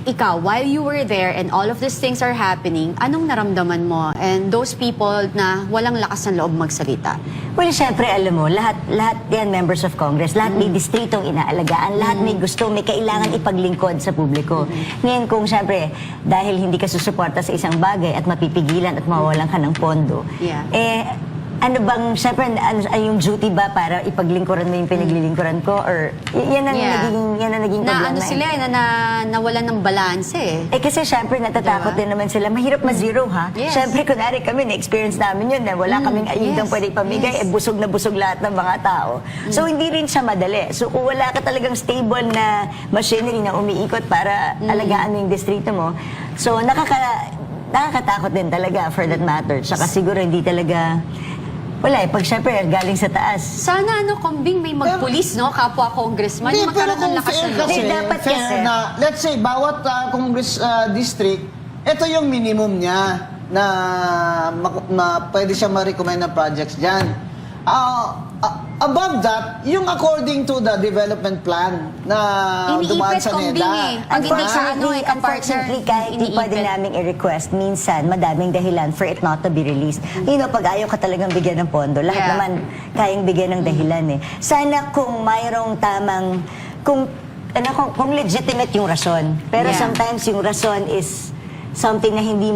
ikaw, while you were there and all of these things are happening, anong naramdaman mo? And those people na walang lakas ng loob magsalita? Well, syempre, alam mo, lahat yan members of Congress, lahat may distritong inaalagaan, lahat may gusto, may kailangan ipaglingkod sa publiko. Ngayon, kung syempre, dahil hindi ka susuporta sa isang bagay at mapipigilan at mawawalan ka ng pondo, ano bang, syempre, ano yung duty ba para ipaglingkuran mo yung pinaglilingkuran ko? Or, yan ang naging problema. Ano sila, nawalan ng balanse eh. Kasi syempre, natatakot din naman sila. Mahirap ma-zero, ha? Syempre, kunwari kami, na-experience namin yun na wala kaming ayudang pwede ipamigay, busog na busog lahat ng mga tao. So, hindi rin siya madali. So, kung wala ka talagang stable na machinery na umiikot para alagaan mo yung distrito mo, so, nakakatakot din talaga for that matter. Saka siguro hindi talaga. Wala pag syempre galing sa taas. Sana Kombing, may magpulis, no? Kapwa congressman, yung magkaroon ng lakas ng loob. Dapat kasi. Let's say, bawat Congress district, ito yung minimum niya na pwede siya ma-recommend na projects dyan. Above that, yung according to the development plan na dumaan sa NEDA. Unfortunately, kahit hindi pwede namin i-request, minsan, madaming dahilan for it not to be released. You know, pag ayaw ka talagang bigyan ng pondo, lahat naman kayang bigyan ng dahilan eh. Sana kung mayroong tamang, kung legitimate yung rason. Pero sometimes yung rason is something na hindi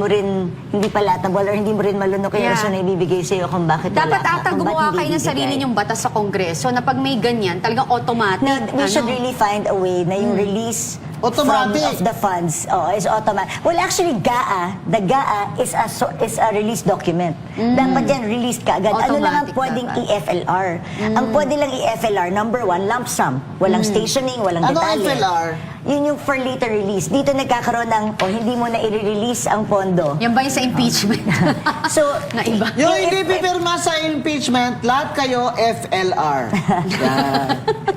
palatable or hindi mo rin malunok yung rason na ibibigay sa'yo kung bakit wala dapat ata gumawa kayo ng sarili niyong batas sa Kongreso na pag may ganyan, talagang automatic. We should really find a way na yung release of the funds is automatic. Well, actually, the GAA is a release document. Dapat yan, released ka agad. Ano lang ang pwedeng i-FLR? Ang pwede lang i-FLR, number one, lump sum. Walang stationing, walang detalye. Ano FLR? Yun yung for later release. Dito nagkakaroon ng, hindi mo na i-release ang pondo. Yan ba yung sa impeachment? So, na iba. Yung hindi pipirma sa impeachment, lahat kayo FLR.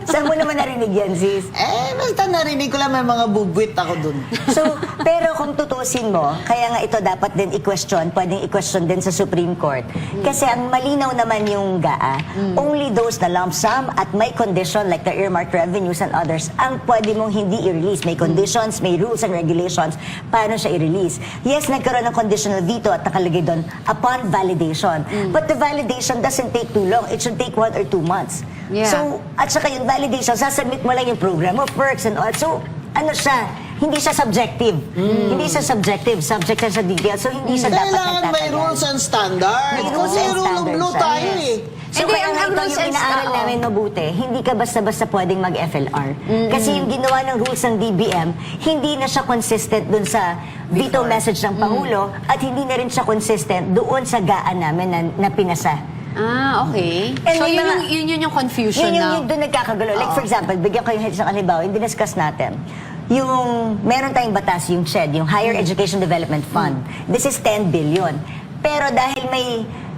Saan mo naman narinig yan, sis? Basta narinig ko lang may mga bubwit ako dun. So, pero kung tutusin mo, kaya nga ito dapat din i-question, pwedeng i-question din sa Supreme Court. Kasi ang malinaw naman yung GAA, only those na lump sum at may condition like the earmarked revenues and others, ang pwede mong hindi i-release. May conditions, may rules and regulations, paano siya i-release. Yes, nagkaroon ng conditional veto at nakalagay doon upon validation. But the validation doesn't take too long. It should take 1 or 2 months. So, at saka yung validation, sasubmit mo lang yung program of works and all. So, ano siya, hindi siya subjective. Hindi siya subjective. Subject siya sa detail. So, hindi siya dapat nagtatagal. Kailangan may rules and standards. May rules and standards. Rule tayo eh. So, kaya nga ito yung inaaral namin mabuti, hindi ka basta-basta pwedeng mag-FLR. Kasi yung ginawa ng rules ng DBM, hindi na siya consistent dun sa veto message ng Pangulo at hindi na rin siya consistent doon sa GAA namin na pinasa. Okay. And So, may yun yung confusion yun now. yung doon nagkakagulo. Like for example, bigyan ko yung isang halimbawa, yung diniscuss natin. Yung, meron tayong batas, yung SHED, yung Higher Education Development Fund. This is 10 billion. Pero dahil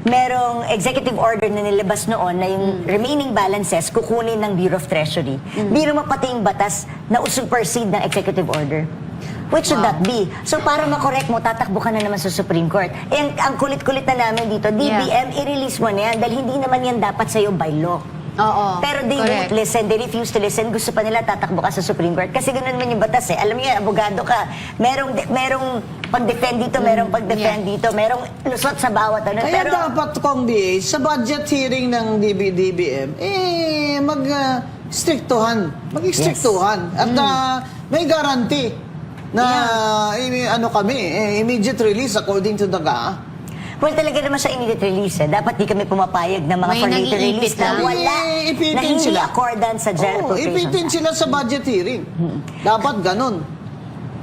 merong executive order na nilabas noon na yung remaining balances kukunin ng Bureau of Treasury. Biro mo pati yung batas na supersede ng executive order. Which should that be? So para makorek mo, tatakbo ka na naman sa Supreme Court. And ang kulit-kulit na namin dito, DBM, i-release mo na yan dahil hindi naman yan dapat sa'yo by law. Pero they won't listen, they refuse to listen. Gusto pa nila tatakbo ka sa Supreme Court. Kasi ganoon naman yung batas eh. Alam niyo, abogado ka. Merong pag-defend dito, merong pag-defend dito, merong lusot sa bawat ano. Kaya Pero dapat kung BA, sa budget hearing ng DBM, mag-strictuhan. Mag-strictuhan. At may guarantee na immediate release according to the GAA. well, talaga naman siya immediate release eh. Dapat di kami pumapayag ng mga May for later nag-iipit release na lang. wala, na hindi accordance sa General Appropriations Ipitin Act. sila sa budget hearing. Dapat ganun.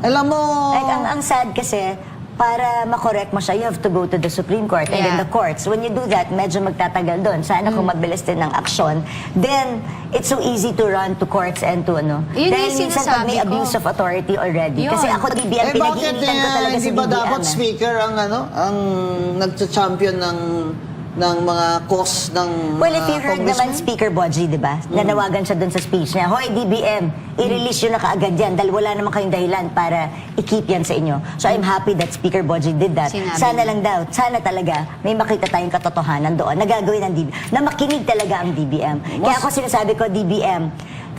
Alam mo... Like, ang sad kasi, para makorek mo siya, you have to go to the Supreme Court and then the courts. When you do that, medyo magtatagal doon. Sana kung mabilis din ng aksyon, then it's so easy to run to courts and to ano. Yun Dahil yung minsan pag may sinasabi ko. abuse of authority already. Yun. Kasi ako DBM, pinag-iinitan ko talaga si hindi ba DBM. dapat speaker ang nagcha-champion ng mga cause ng Well, if you heard congressman? naman Speaker Boji, di ba? Nanawagan siya dun sa speech niya, Hoy, DBM, i-release yun na kaagad yan dahil wala naman kayong dahilan para i-keep yan sa inyo. So I'm happy that Speaker Boji did that. Sana lang daw, sana talaga may makita tayong katotohanan doon na gagawin ng DBM, na makinig talaga ang DBM. Kaya ako sinasabi ko, DBM,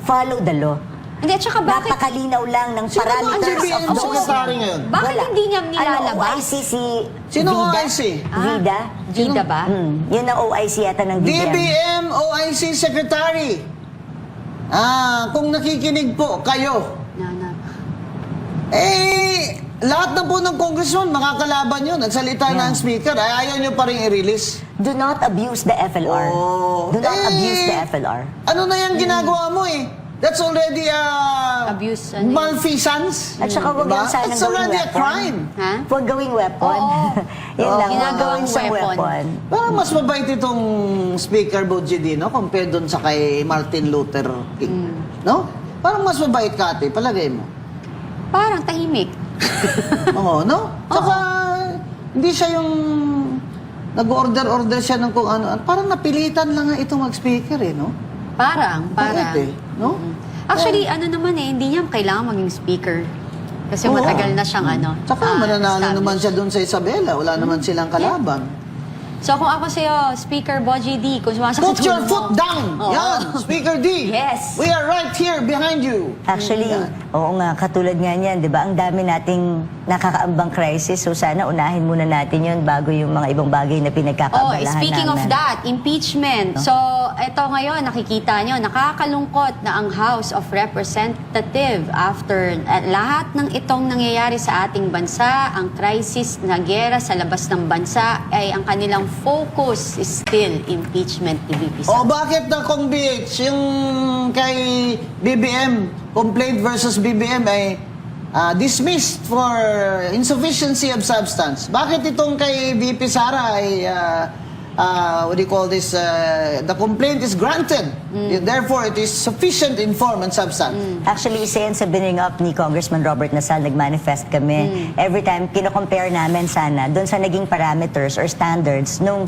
follow the law. Hindi, at saka bakit, Napakalinaw lang ng Sino ba ang parameters GBM of those. secretary ngayon? bakit Wala. hindi niya nilalabas? Ano, OIC si Sino Vida? OIC? Vida? Vida ba? Yun ang OIC yata ng BBM. DBM OIC Secretary. Kung nakikinig po kayo, lahat na po ng congressman makakalaban yun. Nagsalita na ang speaker, ayaw nyo pa rin i-release. Do not abuse the FLR. Oh. Do not abuse the FLR. Ano na yan ginagawa mo eh? That's already Abuse, ano yun? malfeasance. At saka huwag Diba? yan sanang That's gawing already a weapon. crime. Ha? Huwag gawing weapon. Oo. Yun lang, huwag Ginagawang gawing isang weapon. weapon. Parang mas mabait itong Speaker Bojidino compared doon sa kay Martin Luther King. No? Parang mas mabait ka, ate. Palagay mo. Parang tahimik. Oo, no? Saka, hindi siya yung nag-order siya ng kung ano. Parang napilitan lang nga itong mag-speaker eh, no? Parang. Bakit eh, no? Actually, ano naman eh, hindi niya kailangan maging speaker. Kasi Oo. matagal na siyang Saka mananalo naman established. siya doon sa Isabela. Wala naman silang kalaban. So kung ako sa'yo, Speaker Boji D, kung sumasakit Put your ulo mo- foot down! Oo. Yan! Speaker D! Yes. We are right here behind you! Actually, oo nga, katulad nga niyan, di ba? Ang dami nating nakakaambang crisis. So sana unahin muna natin yun bago yung mga ibang bagay na Oh, pinagkakaabalahan speaking namin. of that, impeachment. So, eto ngayon, nakikita nyo, nakakalungkot na ang House of Representative after lahat ng itong nangyayari sa ating bansa, ang crisis na gera sa labas ng bansa, ay ang kanilang focus is still impeachment ni VP O Sara. bakit na Kong BH, yung kay BBM, complaint versus BBM ay dismissed for insufficiency of substance? Bakit itong kay VP Sara ay what do you call this, the complaint is granted, therefore it is sufficient in form and substance? Actually, isa yan sa bining up ni Congressman Robert Nasal, nag-manifest kami. Every time, kino-compare namin sana doon sa naging parameters or standards nung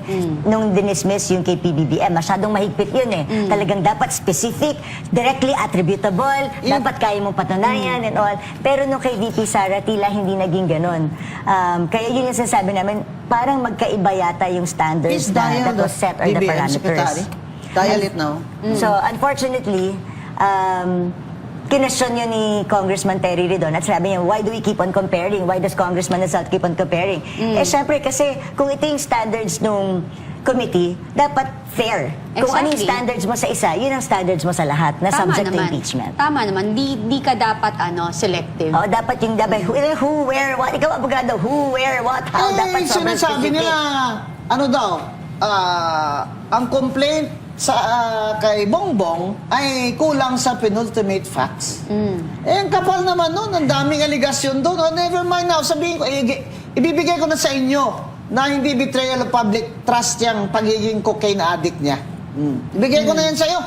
dinismiss yung kay PBBM. Masyadong mahigpit yun eh. Talagang dapat specific, directly attributable, dapat kaya mong patunayan and all. Pero nung kay VP Sara, tila hindi naging ganun. Kaya yun yung sinasabi namin, parang magkaiba yata yung standards that was set or the BBM parameters. secretary? Dial it now. So, unfortunately, kinestyon yun ni Congressman Terry Ridon at sabi niya, why do we keep on comparing? Why does Congressman Nasal keep on comparing? Eh, syempre, kasi kung ito yung standards nung committee, dapat fair. Kung ano yung Exactly. standards mo sa isa, yun ang standards mo sa lahat na subject to impeachment. Tama naman. Di ka dapat selective. O, dapat yung who, where, what. Ikaw, abogado, who, where, what, how. Dapat sobrang sinasabi specific. nila, ano daw, ang complaint sa kay Bongbong ay kulang sa penultimate facts. Eh, ang kapal naman nun, ang daming aligasyon doon. Oh, never mind now, sabihin ko, ibibigay ko na sa inyo na hindi betrayal of public trust yung pagiging cocaine addict niya. Ibigay ko na yan sa'yo.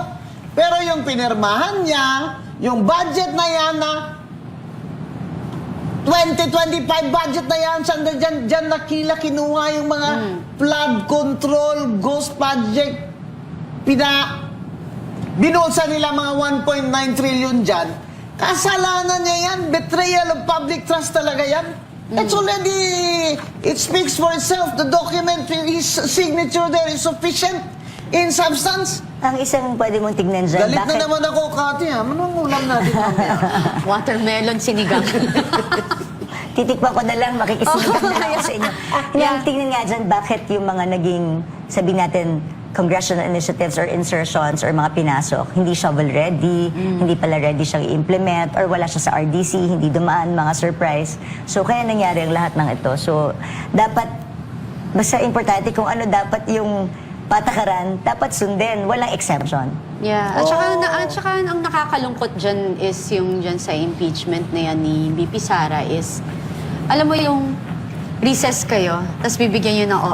Pero yung pinirmahan niya, yung budget na yan na 2025 budget na yan, saan na dyan nakila kinuha yung mga flood control, ghost project, binulsa nila mga 1.9 trillion dyan. Kasalanan niya yan, betrayal of public trust talaga yan. It's already, it speaks for itself. The document, his signature there is sufficient in substance. Ang isang pwede mong tignan dyan, Galit na bakit? naman ako, Kati, ha? Anong ulam natin mamaya? Watermelon sinigang. Titikpan ko na lang, makikisigan na lang ako sa inyo. Ang tingnan nga dyan, bakit yung mga naging, sabihin natin, congressional initiatives or insertions or mga pinasok, hindi shovel-ready, hindi pala ready siyang i-implement, or wala siya sa RDC, hindi dumaan, mga surprise. So, kaya nangyari ang lahat ng ito. So, dapat, basta importante kung ano dapat yung patakaran, dapat sundin, walang exception. Yeah. At saka ang nakakalungkot dyan is yung dyan sa impeachment na yan ni VP Sara is, alam mo yung recess kayo, tapos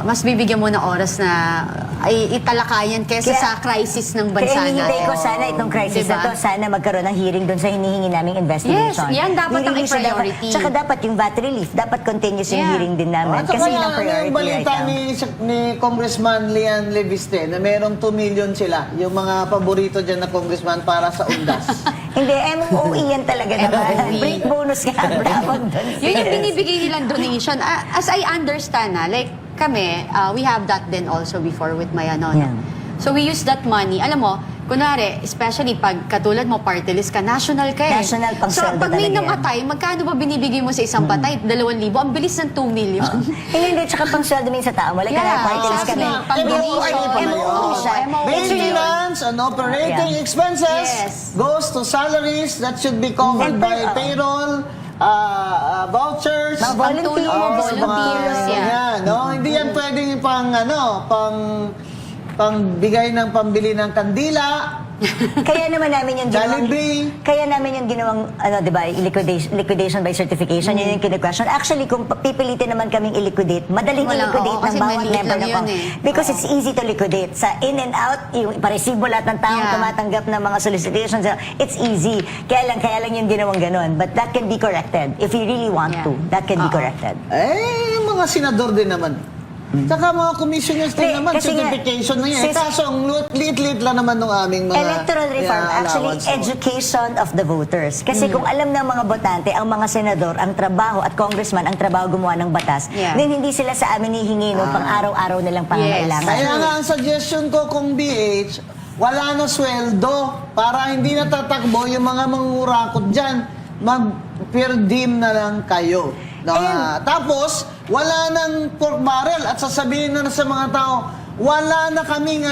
mas bibigyan mo ng oras na ay italakayan kaysa sa crisis ng bansa Kaya hinihintay natin. ko sana itong crisis Diba? na to, sana magkaroon ng hearing doon sa hinihingi naming investigation. Yes, yan dapat ang Hindi siya priority. Tsaka dapat yung VAT relief, dapat continuous yung Yeah. hearing din namin. At saka Kasi yun ang priority yung balita right now. ni Congressman Lian Leviste na merong 2 million sila, yung mga paborito dyan na congressman para sa undas. Hindi, MOE yan talaga naman. MOE. Break bonus ka. Tawag doon. Yun yung binibigay nilang donation. As I understand like kami, we have that then also before with my Yeah. So we use that money. Alam mo, kunwari, especially pag katulad mo, party list ka, national ka eh. National pang So, sweldo pag may talaga yan. namatay, magkano ba binibigay mo sa isang patay? 2,000. Ang bilis ng 2 million. Hindi, tsaka pang sweldo min sa tao. Wala ka na, party list kami. exactly. Pang-donation, MOO siya. Maintenance and operating expenses Yes. goes to salaries that should be covered by Oo. payroll, vouchers, Mga volunteers. sa mga volunteers, yeah. ganyan, no? Hindi yan pwedeng pang bigay ng pambili ng kandila. Kaya naman namin yung ginawang... Jollibee. Kaya namin yung ginawang, di ba, liquidation by certification, yun yung kine-question. Actually, kung pipilitin naman kaming i-liquidate, madaling Wala, i-liquidate oo, ng kasi bawat maliit member lang ng yun Congress. Because it's easy to liquidate. Sa in and out, yung paresibo lahat ng taong Yeah. tumatanggap ng mga solicitations, it's easy. Kaya lang yung ginawang ganon. But that can be corrected. If you really want Yeah. to, that can be corrected. Yung mga senador din naman. Tsaka mga commissioners din Hindi, naman, kasi nga, certification na yan. since- Kaso, ang liit-liit lang naman ng aming mga Electoral reform, actually, allowance naman. education of the voters. Kasi kung alam ng mga botante, ang mga senador, ang trabaho at congressman, ang trabaho gumawa ng batas, Yeah. then hindi sila sa amin hihingi ng pang-araw-araw nilang pangangailangan. Kaya nga ang suggestion ko kung BH, wala na sweldo para hindi natatakbo yung mga mangurakot dyan. Mag-per diem na lang kayo. Tapos, wala nang pork barrel at sasabihin na sa mga tao, wala na kaming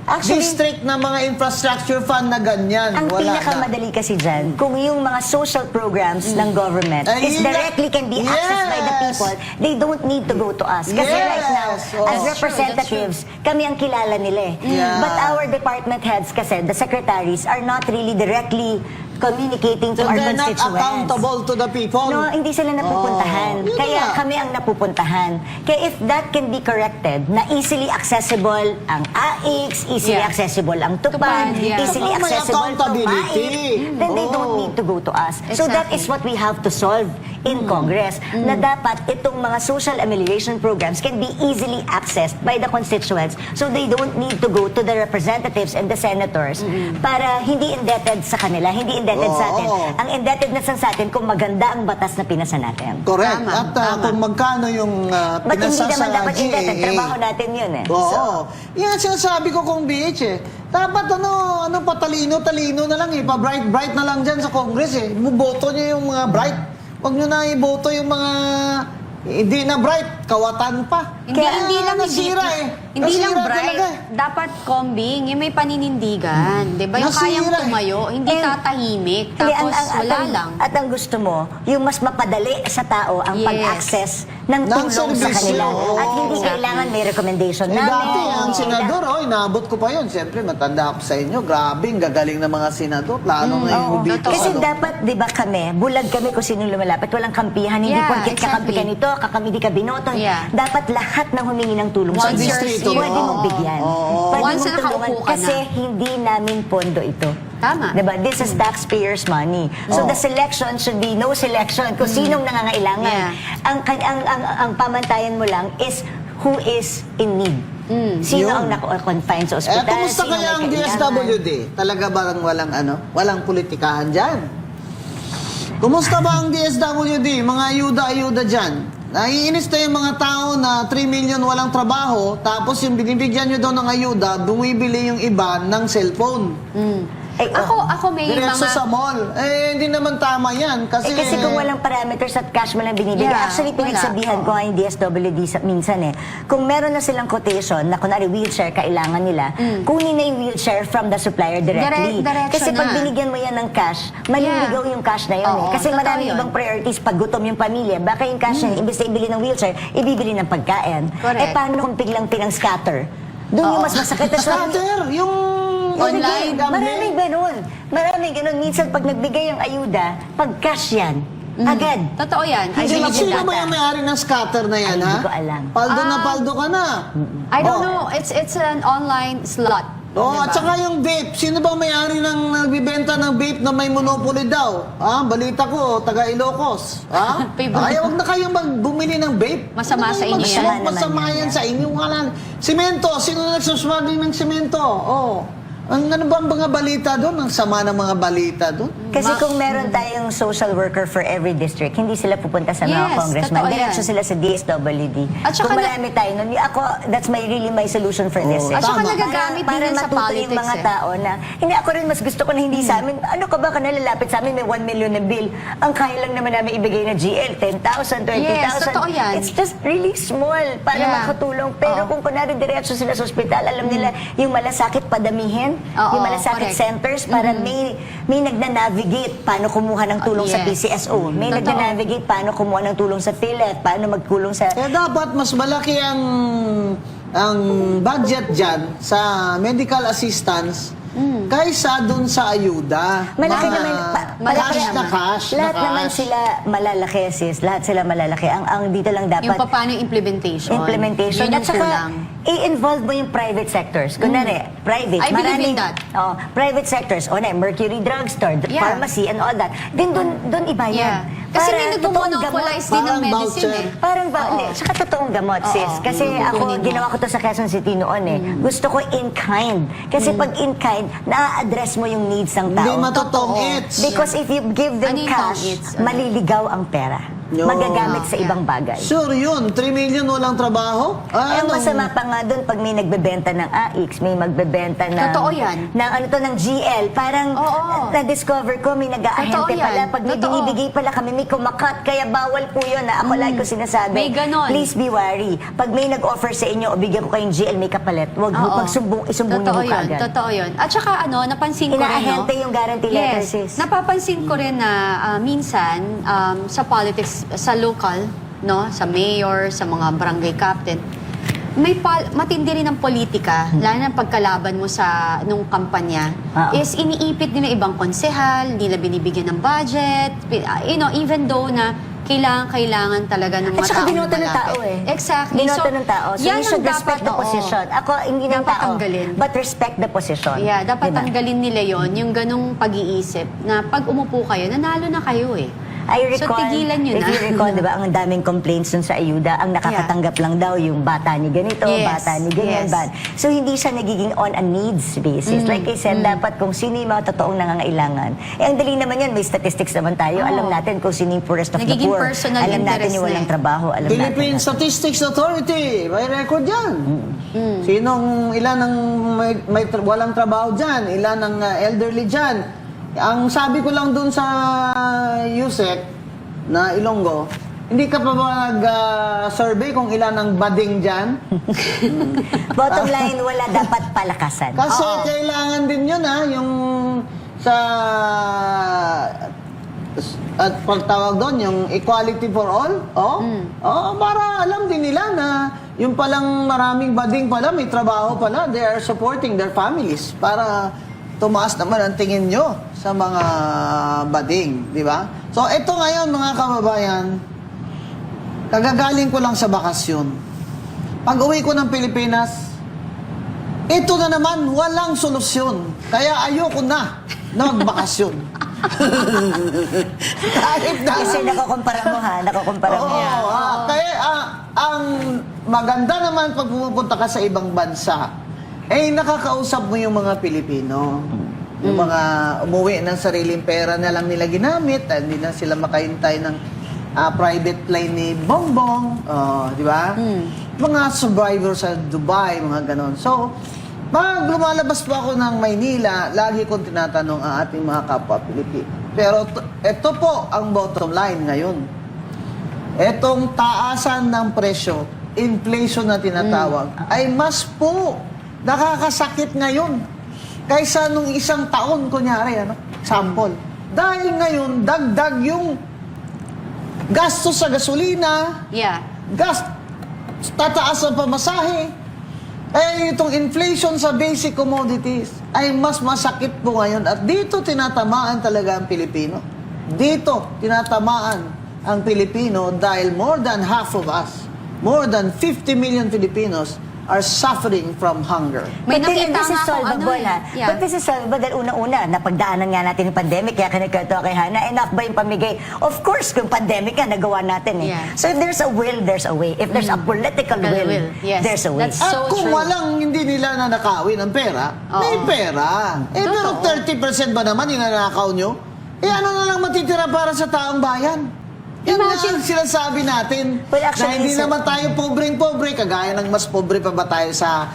Actually, district na mga infrastructure fund na ganyan. Ang Wala na. pinakamadali kasi dyan, kung yung mga social programs ng government Ay, is yun na- directly can be accessed by the Yes. people, they don't need to go to us. Kasi Yes. right now, Oh. as representatives, kami ang kilala nila eh. Yeah. But our department heads kasi, the secretaries, are not really directly communicating to So our they're not constituents. accountable to the people. No, hindi sila napupuntahan. Yun Kaya nga. kami ang napupuntahan. Kaya if that can be corrected, na easily accessible ang AIX, easily Yeah. accessible ang tupad, Tupad, yeah. easily Saka may accessible to accountability. MAIC, then they don't Oo. need to go to us. So that Exactly. is what we have to solve in Congress. Na dapat itong mga social amelioration programs can be easily accessed by the constituents so they don't need to go to the representatives and the senators para hindi indebted sa kanila, hindi indebted sa atin. Oo. Ang indebtedness sa atin kung maganda ang batas na pinasa natin. Correct. Tama, At tama. kung magkano yung But hindi pinasa naman sa dapat indebted. GAA. Trabaho natin yun eh. Oo. Yan sinasabi ko kung BH eh. Dapat patalino-talino na lang eh. Pa-bright-bright na lang dyan sa Congress eh. Boto nyo yung mga bright. Huwag nyo na iboto yung mga hindi na bright, kawatan pa. Hindi lang nasira eh. Hindi lang Nasira bright. talaga eh. Dapat combing, yung may paninindigan, 'di ba? Yung Nasira kayang eh. tumayo, hindi And- tatahimik, Hindi, tapos wala lang. At ang gusto mo, yung mas mapadali sa tao ang Yes. pag-access ng Ng tulong sa serbisyo, kanila. oo. At hindi kailangan may recommendation Eh namin. dati, ang Hindi senador, inaabot ko pa yun. Siyempre, matanda ako sa inyo. Grabe, ang gagaling ng mga senador. Lalo na yung Oo. dito. Kasi dapat, di ba kami, bulag kami kung sino lumalapit. Walang kampihan. Hindi Yeah, porkit kakampi ka exactly. nito, hindi ka binoto. Yeah. Dapat lahat ng humingi ng tulong sa Once inyo. you're distrito, here, Pwede mong bigyan. Pwede Once mong na nakaupo tulungan. ka Kasi na. hindi namin pondo ito. Tama. Diba? This is taxpayers' money. So the selection should be no selection kung sinong nangangailangan. Yeah. Ang pamantayan mo lang is who is in need. Sino Yun. ang naka-confine sa ospital? Kumusta sino kaya ang may kailangan? DSWD? Talaga ba walang politikahan dyan? Kumusta ba ang DSWD? Mga ayuda-ayuda dyan. Naiinis na yung mga tao na 3 million walang trabaho, tapos yung binibigyan nyo daw ng ayuda, bumibili yung iba ng cellphone. Eh, Ako may Diretso mga... sa mall. Eh, hindi naman tama yan. Kasi, kasi kung walang parameters at cash mo lang binibigay, Yeah, actually wala. pinagsabihan ko nga yung DSWD minsan eh. Kung meron na silang quotation na kunwari wheelchair kailangan nila, kunin na yung wheelchair from the supplier directly. Diretso Kasi pag na. binigyan mo yan ng cash, maliligaw yung cash na yun eh. Oo, Kasi totoo maraming yun. ibang priorities pag gutom yung pamilya. Baka yung cash na imbes na ibili ng wheelchair, ibibili ng pagkain. Correct. Eh paano kung biglang pinang-scatter? Doon yung mas masakit na Scatter, yung Online, Maraming ganun. Maraming ganun. Minsan pag nagbigay ang ayuda, pag cash yan, agad. Totoo yan. I Hindi believe in Sino that. ba yung may-ari ng scatter na yan, Ay, ha? hindi ko alam. Paldo na paldo ka na. I don't Oh. know. It's an online slot. Oh, at Diba? saka yung vape. Sino ba may-ari ng nagbibenta ng vape na may monopoly daw? Balita ko, taga Ilocos. Favorite. Ay, wag na kayong bumili ng vape. Masama sa inyo yan. Mag-smoke, masama Naman yan. yan sa inyo. Wala. Simento, sino nagsusmuggling ng simento? Oh. Ang ano ba ang mga balita doon? Ang sama ng mga balita doon. Kasi kung meron tayong social worker for every district, hindi sila pupunta sa mga Yes, congressman. totoo Diretso yan. sila sa DSWD. At saka Kung na- marami tayo nun, ako, that's really my solution for this. At saka Tama. nagagamit din para yan sa matuto politics yung mga tao na, hindi ako rin mas gusto ko na hindi sa amin, ano ka ba ka nalalapit sa amin, may 1 million na bill. Ang kaya lang naman namin ibigay na GL, 10,000, 20,000. Yes, totoo yan. It's just really small para Yeah. makatulong. Pero kung kunwari diretso sila sa ospital, alam nila yung malasakit padamihin, Oo, yung malasakit correct. centers para may nagna-navigate paano kumuha ng tulong sa Yes. PCSO. May Totoo. nagna-navigate paano kumuha ng tulong sa PhilHealth, paano magkulong sa... Kaya dapat mas malaki ang budget dyan sa medical assistance kaysa dun sa ayuda. Malaki Mga naman, cash na cash. Lahat na naman cash. sila malalaki, sis. Lahat sila malalaki. Ang dito lang dapat... Yung paano yung implementation. implementation. Yun At yung saka, kulang. i-involve mo yung private sectors. Kunwari, private. I believe in that. Private sectors. Mercury Drugstore, Yeah. pharmacy, and all that. Then, doon iba yan. Yeah. Kasi Para may totoong nagmo-monopolize gamot. din ng Parang medicine voucher. eh. Parang ba, Oo. hindi, saka totoong gamot, sis. Kasi ako, kukunin mo. ginawa ko to sa Quezon City noon eh. Gusto ko in kind. Kasi pag in kind, na-address mo yung needs ng Hindi tao. matotong Totoo. it's. Because if you give them Ano yung cash, it's? maliligaw ang pera. Yo. Magagamit sa Yeah. ibang bagay. Sure yun, 3 million walang trabaho? Ay, ang Anong- masama pa nga doon pag may nagbebenta ng AX, may magbebenta ng... Totoo yan. Ng ano to, ng GL. Parang Oo. na-discover ko, may nag-aahente Totoo yan. pala. Pag may Totoo. binibigay pala kami, may kumakat. Kaya bawal po yun. Na ako lagi ko sinasabi. May ganon. Please be wary. Pag may nag-offer sa inyo o bigyan ko kayong GL, may kapalit, huwag Oo. isumbong niyo Totoo mo yun, kaagad. totoo yun. At saka napansin ko rin, Inaahente yung guarantee letter, Yes, sis. napapansin ko rin na minsan sa politics, sa local, sa mayor, sa mga barangay captain, matindi rin ang politika, lalo na pagkalaban mo sa nung kampanya, Oo. is iniipit nila ibang konsehal, hindi nila binibigyan ng budget, even though na kailangan talaga ng mga At saka taong binoto ng malapit. tao eh. Exactly. Binoto ng tao. So yan you should ang respect dapat, the position. Ako, hindi ng Dapat tao. tanggalin. But respect the position. Yeah, dapat Diba? tanggalin nila yon yung ganong pag-iisip na pag umupo kayo, nanalo na kayo eh. I So, recall, tigilan nyo if na. you recall, di ba, ang daming complaints dun sa ayuda, ang nakakatanggap lang daw yung bata ni ganito, Yes, bata ni ganyan, yes. So, hindi siya nagiging on a needs basis. Like I said, dapat kung sino yung mga totoong nangangailangan. Ang dali naman yan, may statistics naman tayo. Oo. Alam natin kung sino yung poorest of Nagiging the poor. personal Alam natin interest yung na walang eh. trabaho. Alam Philippine natin. Statistics Authority, may record yan. Ilan ang walang trabaho dyan, ilan ang elderly dyan. Ang sabi ko lang dun sa USEC na Ilonggo, hindi ka pa ba nag-survey kung ilan ang bading dyan? Bottom line, wala dapat palakasan. Kasi kailangan din yun yung sa at pagtawag doon, yung equality for all. Para alam din nila na yung palang maraming bading pala, may trabaho pala, they are supporting their families para tumaas naman ang tingin nyo sa mga bading, di ba? So, ito ngayon mga kababayan, kagagaling ko lang sa bakasyon. Pag uwi ko ng Pilipinas, ito na naman, walang solusyon. Kaya ayoko na magbakasyon. Kahit na. Kasi nakukumpara mo ha, nakukumpara mo. Kaya ang maganda naman pag pumupunta ka sa ibang bansa, nakakausap mo yung mga Pilipino. Yung mga umuwi ng sariling pera na lang nila ginamit, hindi na sila makahintay ng private plane ni Bongbong, di ba? Mga survivors sa Dubai, mga ganon. So, pag lumalabas po ako ng Maynila, lagi kong tinatanong ang ating mga kapwa Pilipino. Pero ito po ang bottom line ngayon. Etong taasan ng presyo, inflation na tinatawag, ay mas po nakakasakit ngayon kaysa nung isang taon, kunyari, sample. Dahil ngayon, dagdag yung gastos sa gasolina, Yeah. tataas ang pamasahe, itong inflation sa basic commodities ay mas masakit po ngayon. At dito tinatamaan talaga ang Pilipino. Dito tinatamaan ang Pilipino dahil more than half of us, more than 50 million Filipinos are suffering from hunger. May But nakita this is nga akong solvable, ha? Yeah. But this is solvable dahil una-una, napagdaanan nga natin yung pandemic, kaya kinagkento kay Hana, enough ba yung pamigay? Of course, kung pandemic nga, nagawa natin eh. Yeah. So if there's a will, there's a way. If there's a political will, Yes. there's a way. That's At so kung true. walang hindi nila nanakawin ng pera, may Oo. pera. Pero Totoo. 30% ba naman yung nanakaw nyo? ano na lang matitira para sa taong bayan? Yan Imagine- nga ang sinasabi natin. Well, actually, na hindi sir- naman tayo pobreng-pobre, kagaya ng mas pobre pa ba tayo sa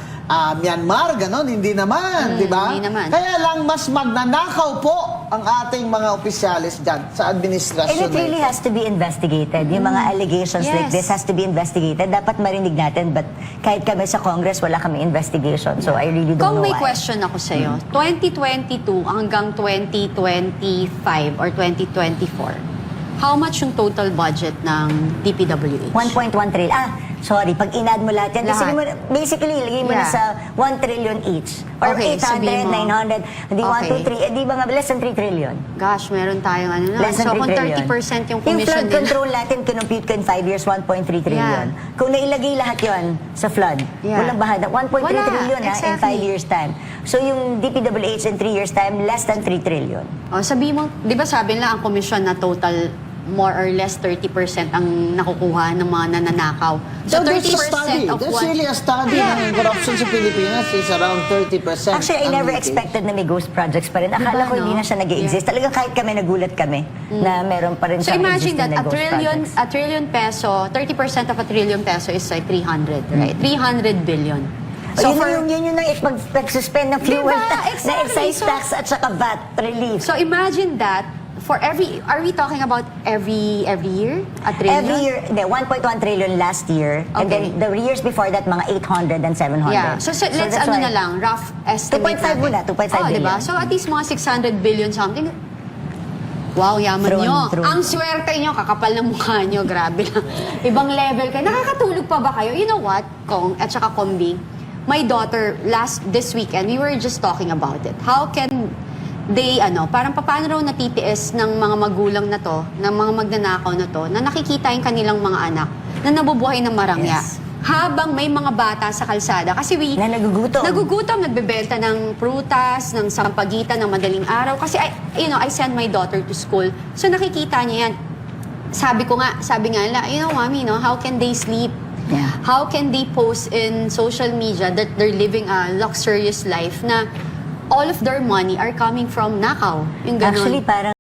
Myanmar, ganon? Hindi naman, di ba? hindi naman. Kaya lang mas magnanakaw po ang ating mga opisyalis dyan sa And administrasyon. it really has to be investigated. Yung mga allegations like Yes. this has to be investigated. Dapat marinig natin, but kahit kami sa Congress, wala kami investigation. So I really don't Kung know may why. question ako sa iyo, 2022 hanggang 2025 or 2024, how much yung total budget ng DPWH? 1.1 trillion. Sorry, pag inad mo lahat yan, kasi Lahat. basically, ilagay mo na Yeah. sa 1 trillion each. Or Okay, 800, sabihin mo. 900, hindi 1, Okay. 2, 3, di ba nga, less than 3 trillion. Gosh, meron tayong ano na. Less than So 3 kung trillion. 30% yung Yung commission flood nila. control natin, kinumpute ko in 5 years, 1.3 trillion. Yeah. Kung nailagay lahat yon sa flood, Yeah. walang bahada. 1.3 Wala, trillion in exactly. 5 years time. So yung DPWH in 3 years time, less than 3 trillion. O, sabi mo, di ba sabi nila ang commission na total more or less 30% ang nakukuha ng mga nananakaw. So that's a study. of That's one- really a study. Yeah. Ng corruption sa Pilipinas is around 30%. Actually, I ang never leakage. expected na may ghost projects pa rin. Akala ko no? hindi na siya nag-exist. Talagang kahit kami, nagulat kami na meron pa rin So siyang imagine existing that na ghost projects. a trillion peso, 30% of a trillion peso is like 300, right? 300 billion. So yun yung pag-suspend ng fuel Diba? tax, na Exactly. excise tax at saka VAT relief. So imagine that for are we talking about every year? A trillion? Every year, 1.1 trillion last year. And Okay. then the years before that, mga 800 and 700. Yeah. So let's that's ano why- na lang, rough estimate 2.5 natin. muna, 2.5 diba? billion. So at least mga 600 billion something. Wow, yaman Throne, nyo. throne. Ang swerte nyo, kakapal ng mukha nyo, grabe lang. Ibang level kayo. Nakakatulog pa ba kayo? You know what, Kong, at saka Kombi, my daughter, this weekend, we were just talking about it. How can they, parang paano raw natitiis ng mga magulang na to, ng mga magnanakaw na to, na nakikita yung kanilang mga anak na nabubuhay ng marangya. Yes. Habang may mga bata sa kalsada. Kasi Na nagugutom. Nagugutom, nagbebenta ng prutas, ng sampagitan, ng madaling araw. Kasi, I send my daughter to school. So, nakikita niya yan. Sabi nga nila, mommy, how can they sleep? Yeah. How can they post in social media that they're living a luxurious life na all of their money are coming from nakaw? Yung ganun. Actually, parang